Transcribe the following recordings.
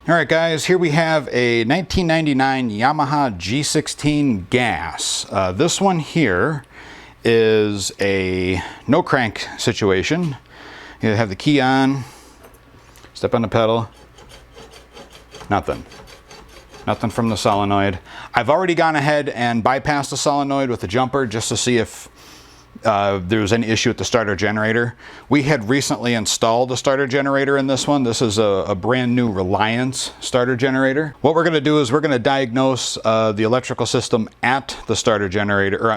All right, guys, here we have a 1999 Yamaha G16 gas. This one here is a no crank situation. You have the key on, step on the pedal, nothing from the solenoid. I've already gone ahead and bypassed the solenoid with the jumper just to see if there was any issue with the starter generator. We had recently installed a starter generator in this one. This is a brand new Reliance starter generator. What we're going to do is we're going to diagnose the electrical system at the starter generator, or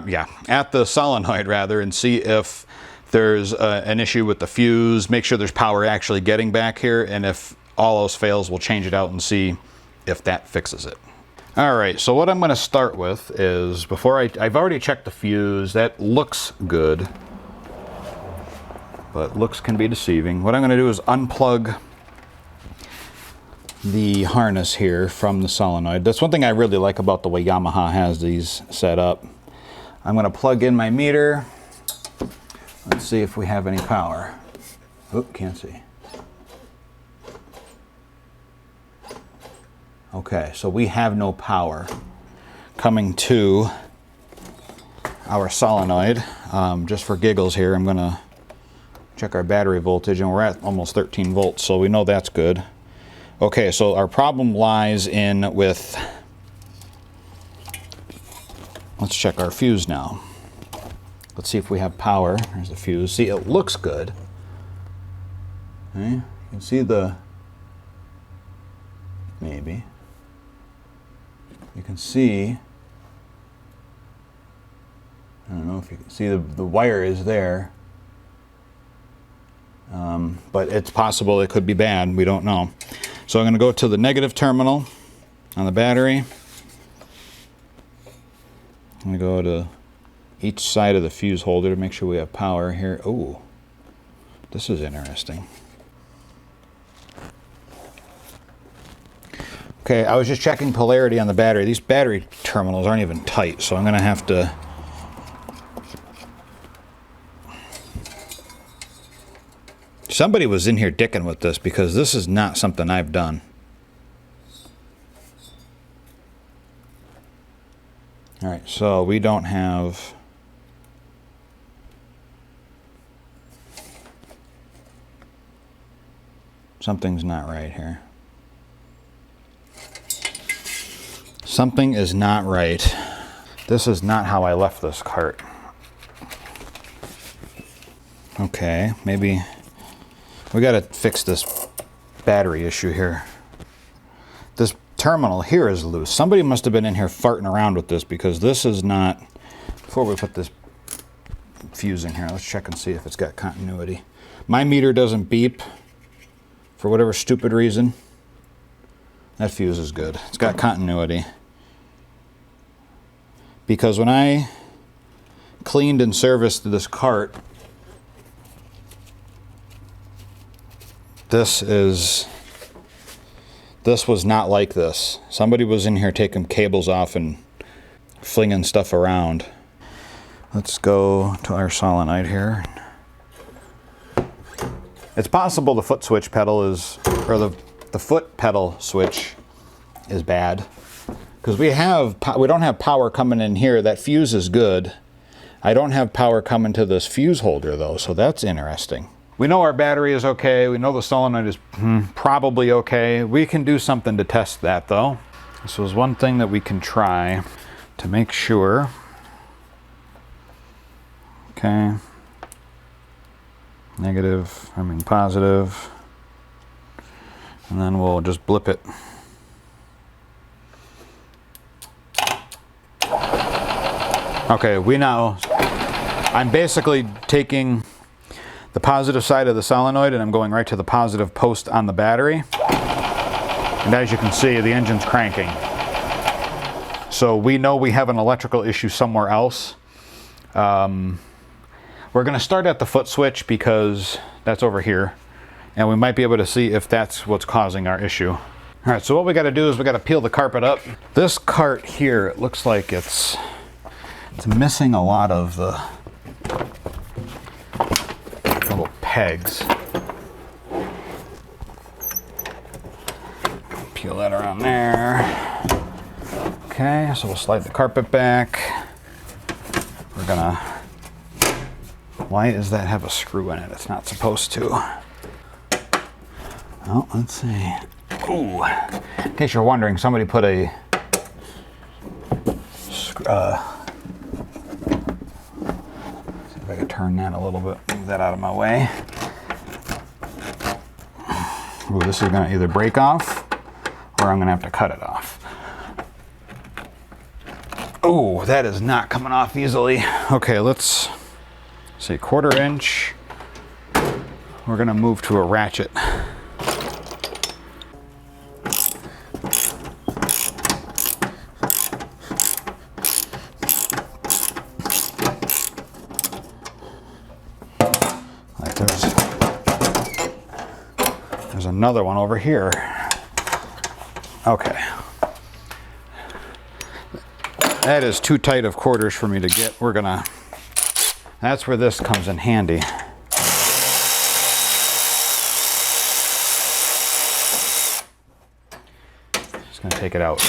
at the solenoid rather, and see if there's an issue with the fuse, make sure there's power actually getting back here, and if all else fails, we'll change it out and see if that fixes it. All right, so what I'm going to start with is, I've already checked the fuse. That looks good, but looks can be deceiving. What I'm going to do is unplug the harness here from the solenoid. That's one thing I really like about the way Yamaha has these set up. I'm going to plug in my meter. Let's see if we have any power. Oop, can't see. Okay, so we have no power coming to our solenoid. Just for giggles here, I'm gonna check our battery voltage, and we're at almost 13 volts, so we know that's good. Okay, so our problem lies in with, let's check our fuse now. Let's see if we have power. There's the fuse. See, it looks good. Okay, you can see the, maybe. You can see, I don't know if you can see the wire is there, but it's possible it could be bad. We don't know. So I'm going to go to the negative terminal on the battery. I'm going to go to each side of the fuse holder to make sure we have power here. Oh, this is interesting. Okay, I was just checking polarity on the battery. These battery terminals aren't even tight, so I'm going to have to somebody was in here dicking with this, because this is not something I've done. All right, so we don't have something's not right here. Something is not right. This is not how I left this cart. Okay, maybe we got to fix this battery issue here. This terminal here is loose. Somebody must have been in here farting around with this, because this is not, before we put this fuse in here, let's check and see if it's got continuity. My meter doesn't beep for whatever stupid reason. That fuse is good. It's got continuity. Because when I cleaned and serviced this cart, this was not like this. Somebody was in here taking cables off and flinging stuff around. Let's go to our solenoid here. It's possible the foot switch pedal is, or the foot pedal switch is bad, because we don't have power coming in here. That fuse is good. I don't have power coming to this fuse holder though, so that's interesting. We know our battery is okay. We know the solenoid is probably okay. We can do something to test that though. This was one thing that we can try to make sure. Okay. Negative, positive. And then we'll just blip it. Okay, I'm basically taking the positive side of the solenoid and I'm going right to the positive post on the battery. And as you can see, the engine's cranking. So we know we have an electrical issue somewhere else. We're going to start at the foot switch because that's over here. And we might be able to see if that's what's causing our issue. All right, so what we got to do is we got to peel the carpet up. This cart here, it looks like it's missing a lot of the pegs. peel that around there. Okay, so we'll slide the carpet back. We're gonna, why does that have a screw in it? It's not supposed to. Oh, let's see. Ooh, in case you're wondering, somebody put a see if I could turn that a little bit, move that out of my way. Ooh, this is gonna either break off or I'm gonna have to cut it off. Oh, that is not coming off easily. Okay, let's say 1/4 inch. We're gonna move to a ratchet. Like there's another one over here. Okay. That is too tight of quarters for me to get. We're gonna, that's where this comes in handy. Just gonna take it out.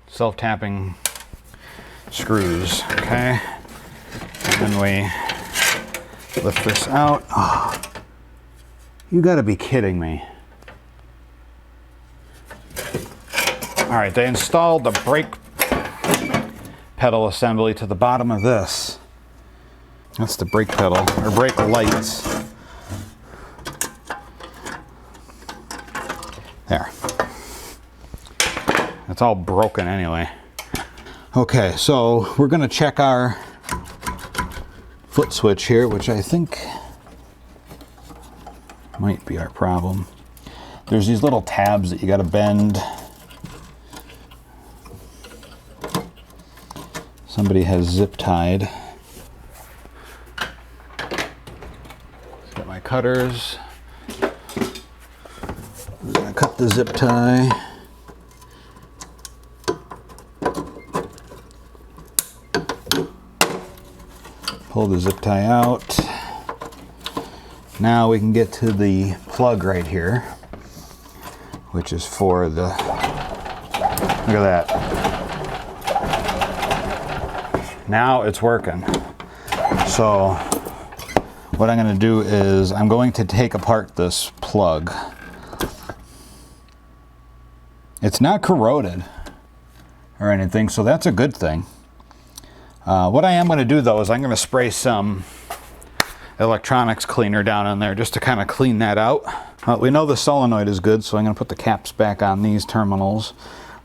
Self-tapping screws, okay? And then we lift this out. Oh, you gotta be kidding me. All right, they installed the brake pedal assembly to the bottom of this. That's the brake pedal, or brake lights. There. It's all broken anyway. Okay, so we're gonna check our foot switch here, which I think might be our problem. There's these little tabs that you gotta bend. Somebody has zip tied. Got my cutters. I'm gonna cut the zip tie. Pull the zip tie out. Now we can get to the plug right here, which is for the, look at that. Now it's working. So what I'm going to do is I'm going to take apart this plug. It's not corroded or anything, so that's a good thing. What I am going to do though is I'm going to spray some electronics cleaner down in there just to kind of clean that out. We know the solenoid is good, so I'm going to put the caps back on these terminals.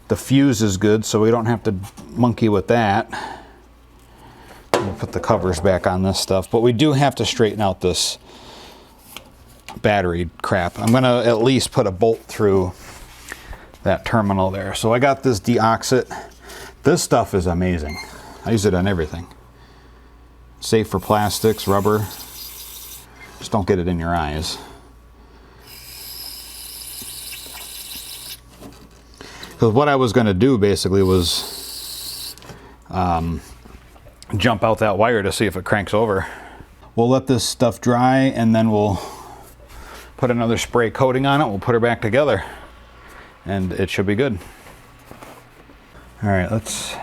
The fuse is good, so we don't have to monkey with that. We'll put the covers back on this stuff, but we do have to straighten out this battery crap. I'm gonna at least put a bolt through that terminal there. So I got this deoxit. This stuff is amazing. I use it on everything. Safe for plastics, rubber. Just don't get it in your eyes. Because what I was gonna do basically was jump out that wire to see if it cranks over. We'll let this stuff dry and then we'll put another spray coating on it. We'll put her back together and it should be good. All right, let's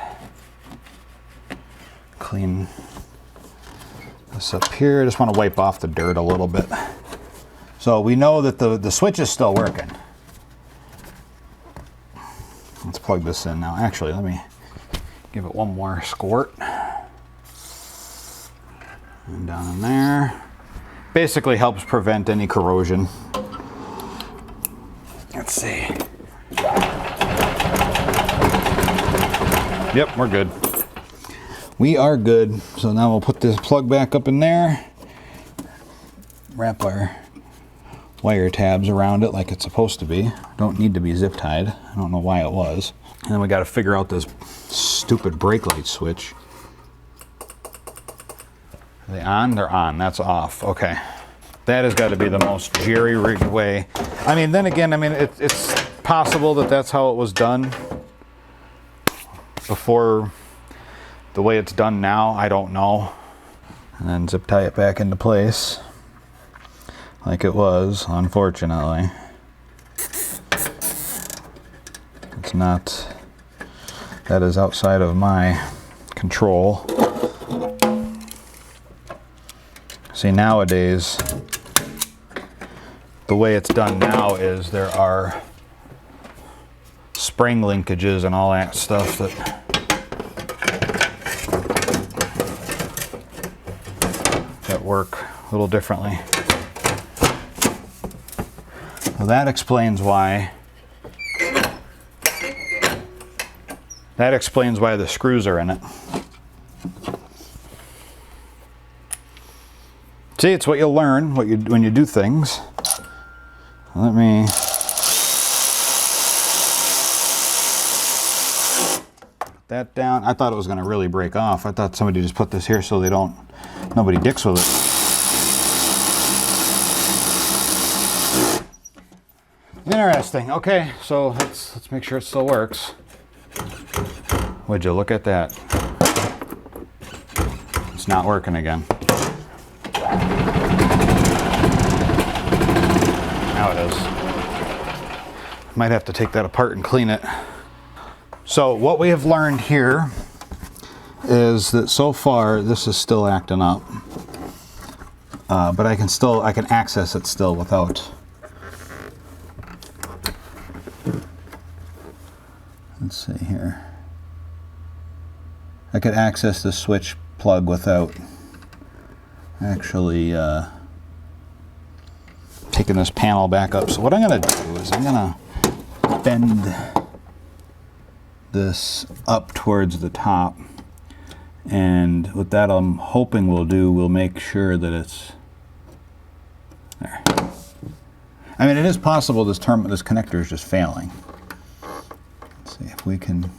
clean this up here. I just want to wipe off the dirt a little bit. So we know that the switch is still working. Let's plug this in now. Actually, let me give it one more squirt. And down in there. Basically helps prevent any corrosion. Let's see. Yep, we're good. We are good. So now we'll put this plug back up in there. Wrap our wire tabs around it like it's supposed to be. Don't need to be zip tied. I don't know why it was. And then we got to figure out this stupid brake light switch. Are they on? They're on. That's off. Okay. That has got to be the most jerry-rigged way. I mean, then again, I mean, it's possible that that's how it was done before the way it's done now. I don't know. And then zip tie it back into place. like it was, unfortunately. It's not, that is outside of my control. See, nowadays, the way it's done now is there are spring linkages and all that stuff that work a little differently. Well, that explains why the screws are in it. See, it's what you'll learn when you do things. Let me put that down. I thought it was going to really break off. I thought somebody just put this here so nobody dicks with it. Interesting. Okay, so let's make sure it still works. Would you look at that? It's not working again. Now it is. Might have to take that apart and clean it. So what we have learned here is that so far this is still acting up, but I can access it still without. Let's see here. I could access the switch plug without actually taking this panel back up. So what I'm going to do is I'm going to bend this up towards the top, and what that I'm hoping we'll make sure that it's there. I mean, it is possible this connector is just failing. Let's see if we can.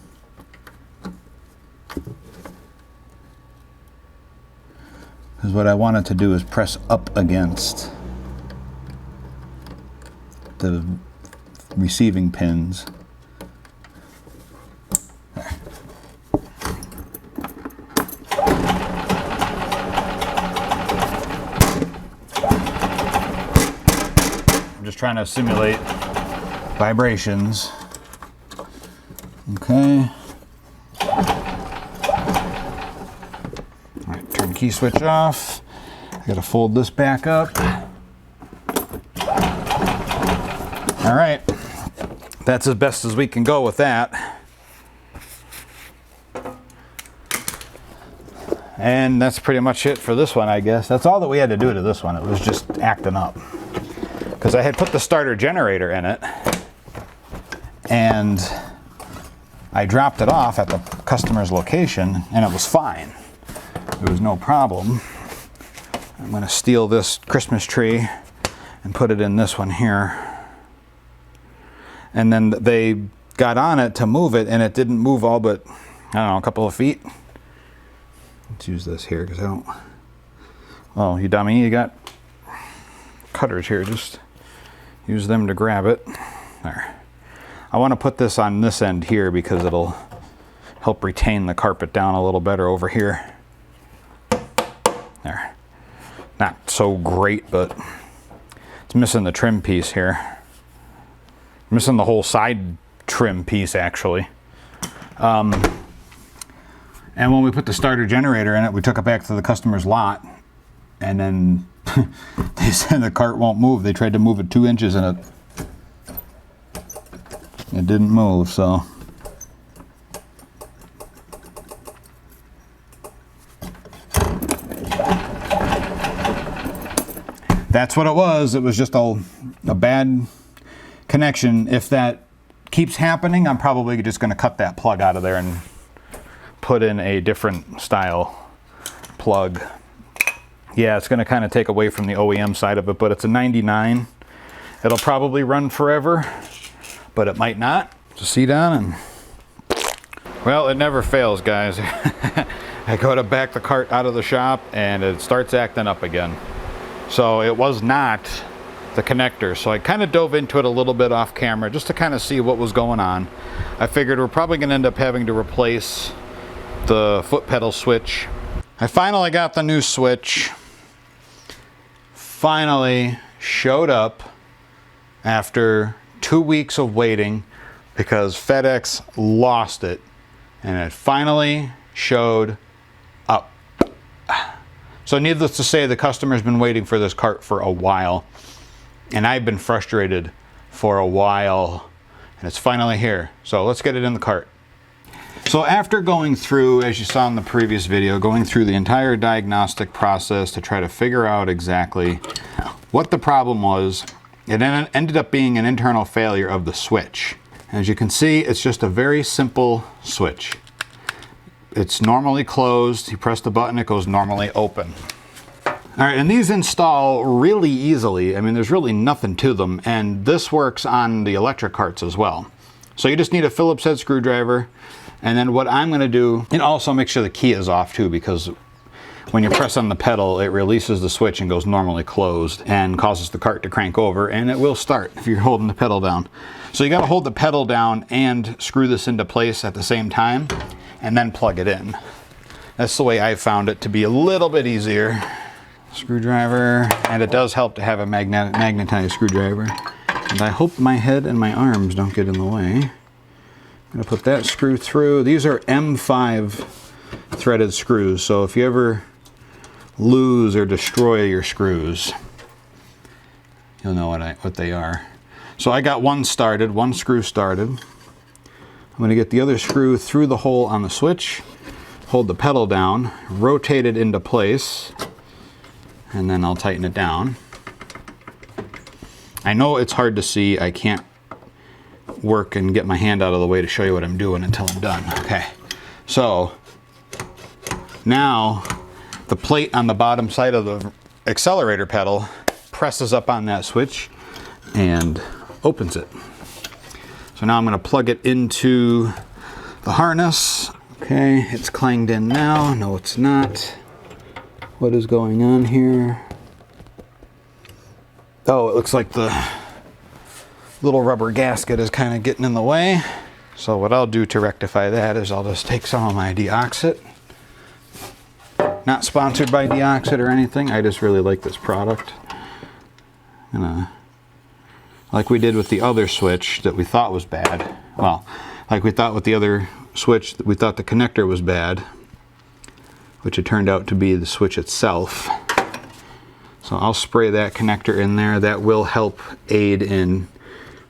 Because what I wanted to do is press up against the receiving pins. There. I'm just trying to simulate vibrations. Okay. Alright, turn key switch off. I gotta fold this back up. Alright. That's as best as we can go with that. And that's pretty much it for this one, I guess. That's all that we had to do to this one. It was just acting up. Because I had put the starter generator in it, and I dropped it off at the customer's location, and it was fine. There was no problem. I'm going to steal this Christmas tree and put it in this one here. And then they got on it to move it, and it didn't move all but, I don't know, a couple of feet. Let's use this here because I don't. Oh, you dummy, you got cutters here. Just use them to grab it. There. I want to put this on this end here because it'll help retain the carpet down a little better over here. There. Not so great, but it's missing the trim piece here. Missing the whole side trim piece, actually. And when we put the starter generator in it, we took it back to the customer's lot, and then they said the cart won't move. They tried to move it 2 inches and it didn't move, so. That's what it was. It was just a bad connection. If that keeps happening, I'm probably just going to cut that plug out of there and put in a different style plug. Yeah, it's going to kind of take away from the OEM side of it, but it's a 99. It'll probably run forever, but it might not. So see down and, well, it never fails, guys. I go to back the cart out of the shop and it starts acting up again. So it was not the connector. So I kind of dove into it a little bit off camera just to kind of see what was going on. I figured we're probably going to end up having to replace the foot pedal switch. I finally got the new switch. Finally showed up after 2 weeks of waiting because FedEx lost it, and it finally showed up. So needless to say, the customer's been waiting for this cart for a while, and I've been frustrated for a while, and it's finally here. So let's get it in the cart. So after going through, as you saw in the previous video, going through the entire diagnostic process to try to figure out exactly what the problem was, it ended up being an internal failure of the switch. As you can see, it's just a very simple switch. It's normally closed. You press the button, it goes normally open. All right, and these install really easily. I mean, there's really nothing to them, and this works on the electric carts as well. So you just need a Phillips head screwdriver, and then what I'm gonna do, and also make sure the key is off too, because when you press on the pedal, it releases the switch and goes normally closed and causes the cart to crank over, and it will start if you're holding the pedal down. So you gotta hold the pedal down and screw this into place at the same time, and then plug it in. That's the way I found it to be a little bit easier. Screwdriver, and it does help to have a magnetized screwdriver. And I hope my head and my arms don't get in the way. I'm gonna put that screw through. These are M5 threaded screws, so if you ever lose or destroy your screws, you'll know what they are. So I got one screw started. I'm going to get the other screw through the hole on the switch, hold the pedal down, rotate it into place, and then I'll tighten it down. I know it's hard to see. I can't work and get my hand out of the way to show you what I'm doing until I'm done. Okay, so now the plate on the bottom side of the accelerator pedal presses up on that switch and opens it. So now I'm going to plug it into the harness. Okay, it's clanged in now. No, it's not. What is going on here? Oh, it looks like the little rubber gasket is kind of getting in the way. So what I'll do to rectify that is I'll just take some of my Deoxit. Not sponsored by Deoxit or anything. I just really like this product. Like we did with the other switch that we thought was bad. Well, like we thought with the other switch, we thought the connector was bad, which it turned out to be the switch itself. So I'll spray that connector in there. That will help aid in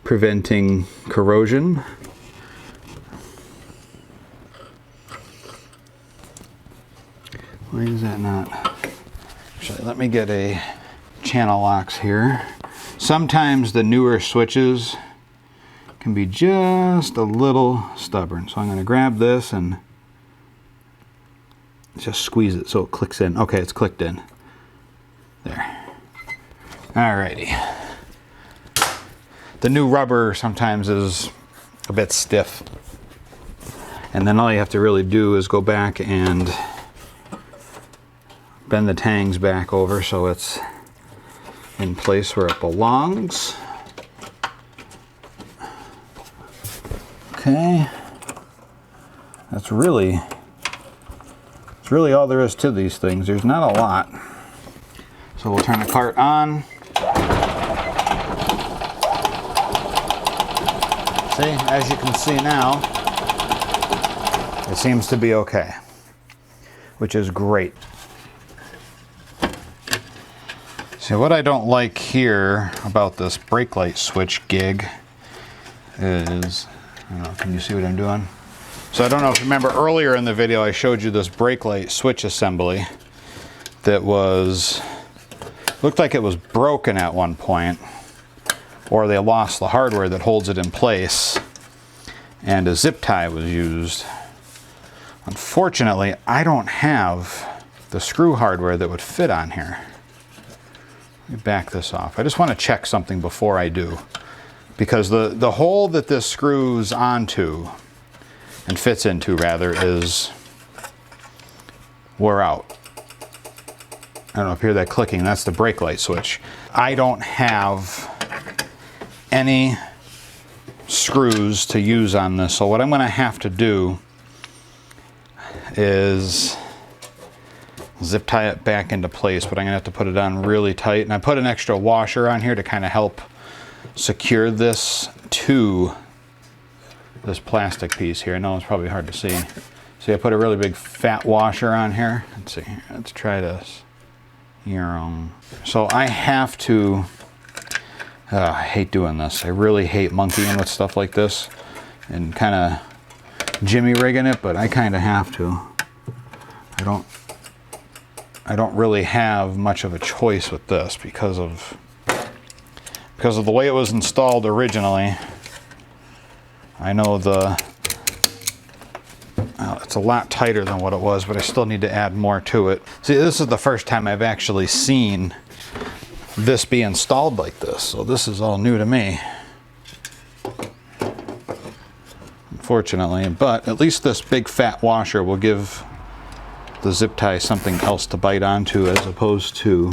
preventing corrosion. Why is that not? Actually, let me get a channel locks here. Sometimes the newer switches can be just a little stubborn. So I'm going to grab this and just squeeze it so it clicks in. Okay, it's clicked in. There. Alrighty. The new rubber sometimes is a bit stiff. And then all you have to really do is go back and bend the tangs back over so it's in place where it belongs. Okay. That's really all there is to these things. There's not a lot. So we'll turn the cart on. See, as you can see now, it seems to be okay, which is great. See, what I don't like here about this brake light switch gig is, I don't know, can you see what I'm doing? So I don't know if you remember earlier in the video I showed you this brake light switch assembly that looked like it was broken at one point, or they lost the hardware that holds it in place, and a zip tie was used. Unfortunately, I don't have the screw hardware that would fit on here. Let me back this off. I just want to check something before I do, because the hole that this screws onto, and fits into rather, is wore out. I don't know if you hear that clicking. That's the brake light switch. I don't have any screws to use on this, so what I'm going to have to do is zip tie it back into place, but I'm gonna have to put it on really tight. And I put an extra washer on here to kind of help secure this to this plastic piece here. I know it's probably hard to see. See, I put a really big fat washer on here. Let's see here. Let's try this. So I have to, I hate doing this. I really hate monkeying with stuff like this and kind of jimmy rigging it, but I kind of have to. I don't really have much of a choice with this because of the way it was installed originally. I know it's a lot tighter than what it was, but I still need to add more to it. See, this is the first time I've actually seen this be installed like this, so this is all new to me, unfortunately. But at least this big fat washer will give the zip tie something else to bite onto, as opposed to,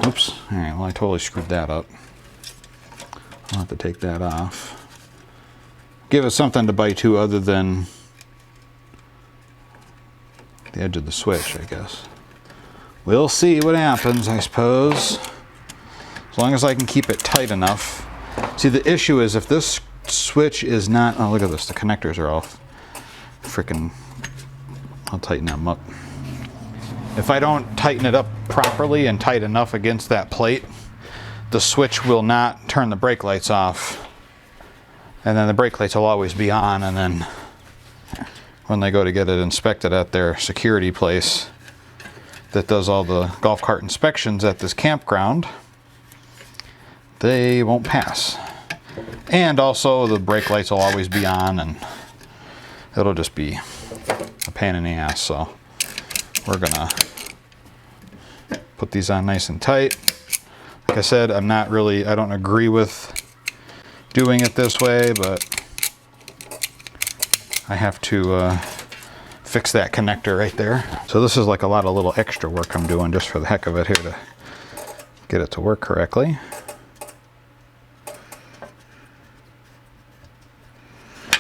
oops, all right, well, I totally screwed that up. I'll have to take that off. Give it something to bite to other than the edge of the switch, I guess. We'll see what happens, I suppose. As long as I can keep it tight enough. See, the issue is if this switch is not, oh, look at this, the connectors are off. Freaking, I'll tighten them up. If I don't tighten it up properly and tight enough against that plate, the switch will not turn the brake lights off. And then the brake lights will always be on, and then when they go to get it inspected at their security place that does all the golf cart inspections at this campground, they won't pass. And also the brake lights will always be on, and it'll just be a pain in the ass. So we're gonna put these on nice and tight. Like I said, I don't agree with doing it this way, but I have to fix that connector right there. So this is like a lot of little extra work I'm doing just for the heck of it here to get it to work correctly.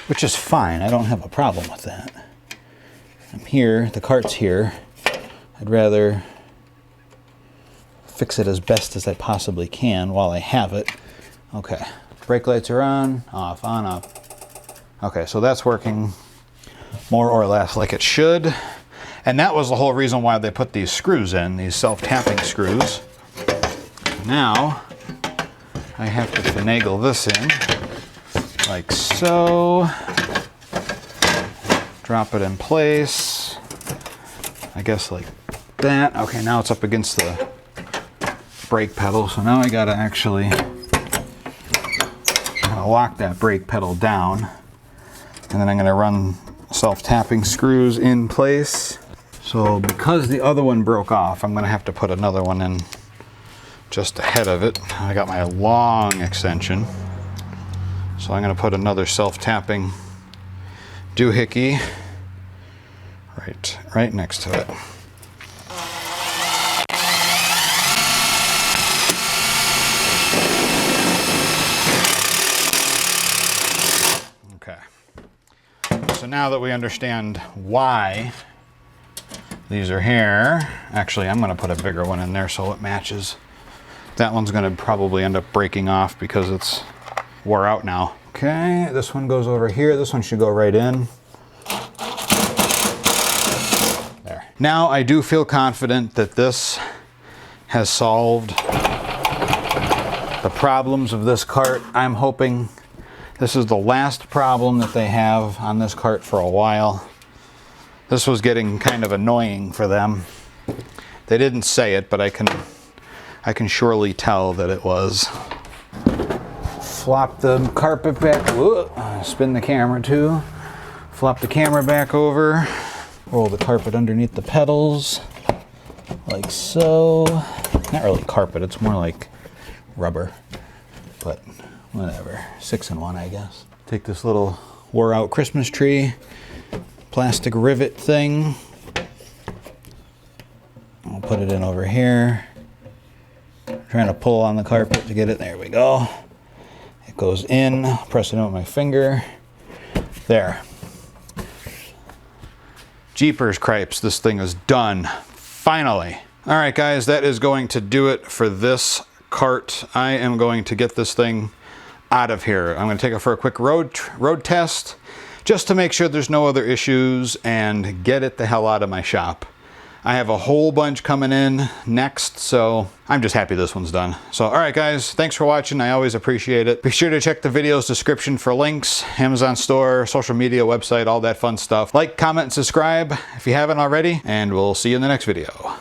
Which is fine, I don't have a problem with that. I'm here, the cart's here. I'd rather fix it as best as I possibly can while I have it. Okay. Brake lights are on, off, on, off. Okay, so that's working more or less like it should. And that was the whole reason why they put these screws in, these self-tapping screws. Now, I have to finagle this in, like so. Drop it in place. I guess like that. Okay, now it's up against the brake pedal, so now I gotta actually lock that brake pedal down, and then I'm going to run self-tapping screws in place. So because the other one broke off, I'm going to have to put another one in just ahead of it. I got my long extension, so I'm going to put another self-tapping doohickey right next to it. So now that we understand why these are here, actually I'm going to put a bigger one in there so it matches. That one's going to probably end up breaking off because it's wore out now. Okay, this one goes over here. This one should go right in. There. Now I do feel confident that this has solved the problems of this cart. I'm hoping this is the last problem that they have on this cart for a while. This was getting kind of annoying for them. They didn't say it, but I can surely tell that it was. Flop the carpet back, whoa, spin the camera too. Flop the camera back over. Roll the carpet underneath the pedals, like so. Not really carpet, it's more like rubber, but whatever, 6-in-1, I guess. Take this little wore out Christmas tree, plastic rivet thing. I'll put it in over here. Trying to pull on the carpet to get it, there we go. It goes in, press it in with my finger. There. Jeepers cripes, this thing is done. Finally. All right, guys, that is going to do it for this cart. I am going to get this thing out of here. I'm going to take it for a quick road test just to make sure there's no other issues and get it the hell out of my shop. I have a whole bunch coming in next, so I'm just happy this one's done. So, all right, guys, thanks for watching. I always appreciate it. Be sure to check the video's description for links, Amazon store, social media, website, all that fun stuff. Like, comment, and subscribe if you haven't already, and we'll see you in the next video.